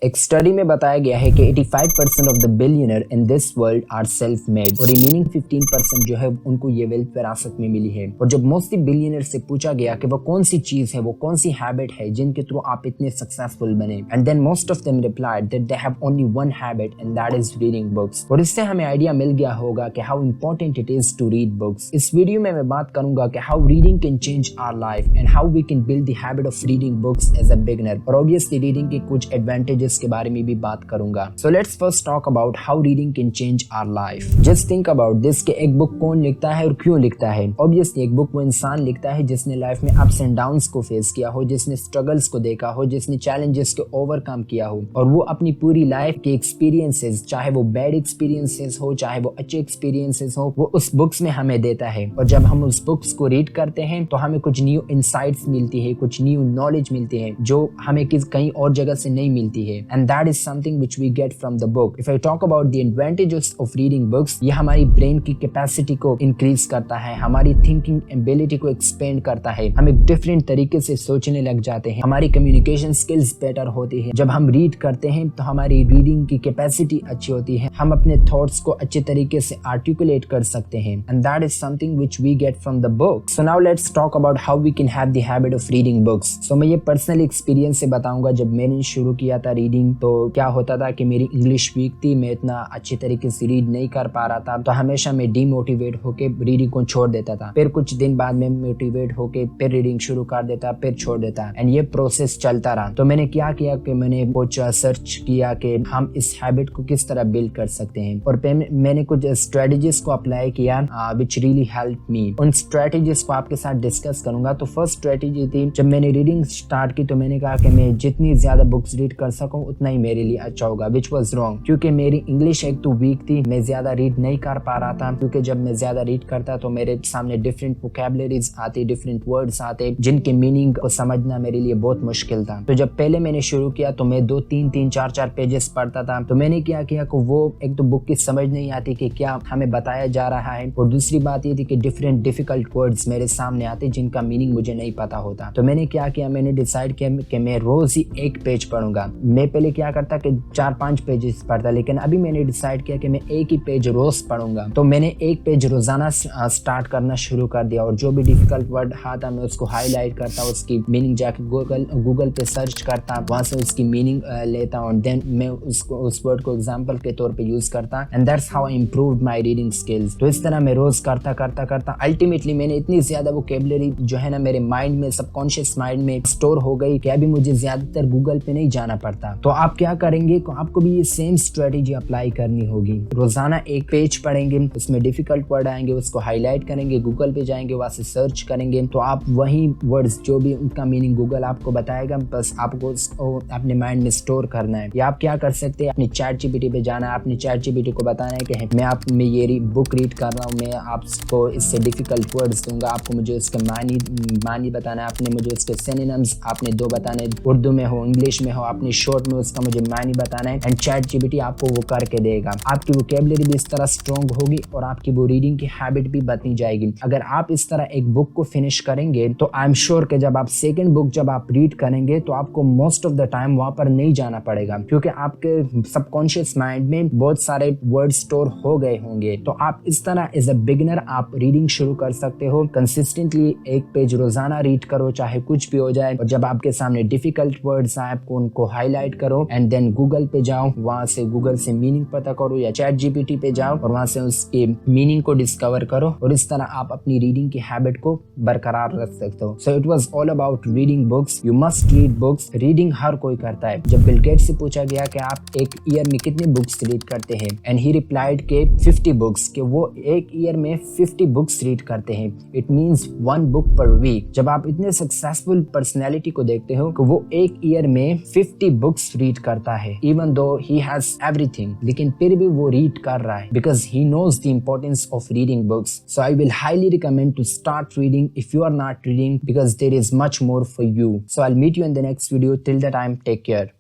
एक स्टडी में बताया गया है कि 85% of the billionaire in this world are self made और रिमेनिंग 15% जो है उनको ये वेल्थ विरासत में मिली है। और जब मोस्टली बिलियनर से पूछा गया कि वो कौन सी चीज है, वो कौन सी हैबिट है जिनके थ्रू आप इतने सक्सेसफुल बने, and then most of them replied that they have only one habit and that is reading books. और इससे हमें आइडिया मिल गया होगा कि how important it is to read books. इस वीडियो में मैं बात करूंगा कि how reading can change our life and how we can build the habit of reading books as a beginner. और ऑब्वियसली रीडिंग के कुछ एडवांटेजेस के बारे में भी बात करूंगा। So let's first talk about how reading can change our life. Just think about this कि एक बुक कौन लिखता है और क्यों लिखता है। ऑब्वियसली एक बुक वो इंसान लिखता है जिसने लाइफ में अप्स एंड डाउन्स को फेस किया हो, जिसने स्ट्रगल्स को देखा हो, जिसने चैलेंजेस को ओवरकम किया हो, और वो अपनी पूरी लाइफ के एक्सपीरियंसेस, चाहे वो बैड एक्सपीरियंसेस हो चाहे वो अच्छे एक्सपीरियंसेस हो, वो उस बुक्स में हमें देता है। और जब हम उस बुक्स को रीड करते हैं तो हमें कुछ न्यू इंसाइट्स मिलती है, कुछ न्यू नॉलेज मिलती है जो हमें कहीं और जगह से नहीं मिलती है। And that is something which we get from the book. If I talk about the advantages of reading books, ये हमारी ब्रेन की कैपेसिटी को इंक्रीज करता है, हमारी थिंकिंग एबिलिटी को एक्सपेंड करता है, हम एक डिफरेंट तरीके से सोचने लग जाते हैं, हमारी कम्युनिकेशन स्किल्स बेटर होती है। जब हम रीड करते हैं तो हमारी रीडिंग की कैपेसिटी अच्छी होती है, हम अपने थॉट्स को अच्छे तरीके से आर्टिकुलेट कर सकते हैं, and that is something which we get from the book. So now let's talk about how we can have the habit of reading books. So मैं ये पर्सनल एक्सपीरियंस से बताऊंगा। जब मैंने शुरू किया था रीडिंग तो क्या होता था कि मेरी इंग्लिश वीक थी, मैं इतना अच्छे तरीके से रीड नहीं कर पा रहा था, तो हमेशा मैं डीमोटिवेट होके रीडिंग को छोड़ देता था। फिर कुछ दिन बाद में मोटिवेट होके फिर रीडिंग शुरू कर देता, फिर छोड़ देता, एंड ये प्रोसेस चलता रहा। तो मैंने क्या किया कि मैंने कुछ सर्च किया कि हम इस हैबिट को किस तरह बिल्ड कर सकते हैं, और मैंने कुछ स्ट्रेटजीज को अप्लाई किया विच रियली हेल्प मी। उन स्ट्रेटजीज को आपके साथ डिस्कस करूंगा। तो फर्स्ट स्ट्रेटजी थी, जब मैंने रीडिंग स्टार्ट की तो मैंने कहा कि मैं जितनी ज्यादा बुक्स रीड कर सकूं उतना ही मेरे लिए अच्छा होगा, विच वाज रॉन्ग, क्योंकि मेरी इंग्लिश एक तो वीक थी, मैं ज्यादा रीड नहीं कर पा रहा था। क्योंकि जब मैं ज्यादा रीड करता तो मेरे सामने डिफरेंट वोकैबुलरीज आती, डिफरेंट वर्ड्स आते जिनके मीनिंग को समझना मेरे लिए बहुत मुश्किल था। तो जब पहले मैंने शुरू किया तो मैं 2-3 4 पेजेस पढ़ता था। तो मैंने क्या किया कि वो एक तो बुक की समझ नहीं आती कि क्या हमें बताया जा रहा है, और दूसरी बात ये थी कि डिफरेंट डिफिकल्ट वर्ड्स मेरे सामने आते जिनका मीनिंग मुझे नहीं पता होता। तो मैंने क्या किया, मैंने डिसाइड किया कि मैं रोज ही एक पेज पढ़ूंगा। मैं पहले क्या करता कि 4-5 पेजेस पढ़ता, लेकिन अभी मैंने डिसाइड किया कि मैं एक ही पेज रोज पढ़ूंगा। तो मैंने एक पेज रोजाना स्टार्ट करना शुरू कर दिया, और जो भी डिफिकल्ट वर्ड आता मैं उसको हाईलाइट करता, उसकी मीनिंग जाके गूगल पे सर्च करता, वहां से उसकी मीनिंग लेता और देन मैं उस वर्ड को एग्जांपल के तौर पे यूज करता, and that's how I improved my reading skills. तो इस तरह मैं रोज करता अल्टीमेटली मैंने इतनी ज्यादा वोकैबुलरी जो है ना मेरे माइंड में, सबकॉन्शियस माइंड में स्टोर हो गई कि अभी मुझे ज्यादातर गूगल पे नहीं जाना पड़ता। तो आप क्या करेंगे, आपको भी ये सेम स्ट्रेटेजी अप्लाई करनी होगी। रोजाना एक पेज पढ़ेंगे, उसमें डिफिकल्ट वर्ड आएंगे उसको हाईलाइट करेंगे, गूगल पे जाएंगे, वहां से सर्च करेंगे, तो आप वही वर्ड्स जो भी उनका मीनिंग गूगल आपको बताएगा, बस आपको उसको अपने माइंड में स्टोर करना है। या आप क्या कर सकते हैं, अपनी चैट जीपीटी पे जाना है, अपनी चैट जीपीटी को बताना है कि मैं ये बुक रीड कर रहा हूँ, मैं आपको इससे डिफिकल्ट वर्ड्स दूंगा, आपको मुझे उसके मानी बताना है, आपने मुझे उसके सिनोनिम्स आपने 2 बताने, उर्दू में हो इंग्लिश में हो, आपने शॉर्ट में उसका मुझे मानी बताना है, एंड चैट जीपीटी आपको वो करके देगा। आपकी वोकैबुलरी भी इस तरह स्ट्रॉन्ग होगी और आपकी वो रीडिंग की हैबिट भी बढ़ती जाएगी। अगर आप इस तरह एक बुक को फिनिश करेंगे तो आई एम श्योर कि जब आप सेकंड बुक जब आप रीड करेंगे तो आपको मोस्ट ऑफ द टाइम वहां पर नहीं जाना पड़ेगा, क्योंकि आपके सबकॉन्शियस माइंड में बहुत सारे वर्ड स्टोर हो गए होंगे। तो आप इस तरह एज अ बिगिनर आप रीडिंग शुरू कर सकते हो। कंसिस्टेंटली एक पेज रोजाना रीड करो, चाहे कुछ भी हो जाए, और जब आपके सामने डिफिकल्ट वर्ड्स आए आपको उनको हाईलाइट करो, एंड देन गूगल पे जाओ, वहां से गूगल से मीनिंग पता करो, या चैट जीपीटी पे जाओ और वहां से उसके मीनिंग को डिस्कवर करो, और इस तरह आप अपनी रीडिंग की हैबिट को बरकरार रख सकते हो। So it was all about reading books. You must read books. Reading हर कोई करता है। जब बिल गेट्स से पूछा गया कि आप एक ईयर में कितने बुक्स रीड करते हैं, एंड ही रिप्लाइड के 50 बुक्स, कि वो एक ईयर में 50 बुक्स रीड करते हैं। It means 1 book per week. जब आप इतने सक्सेसफुल पर्सनैलिटी को देखते हो कि वो एक ईयर में 50 बुक्स रीड करता है, even though he has everything, लेकिन फिर भी वो रीड कर रहा है, because he knows the importance of reading books. So I will highly recommend to start reading if you are not reading, because there is much more for you. So I'll meet you in the next video. Till that time, take care.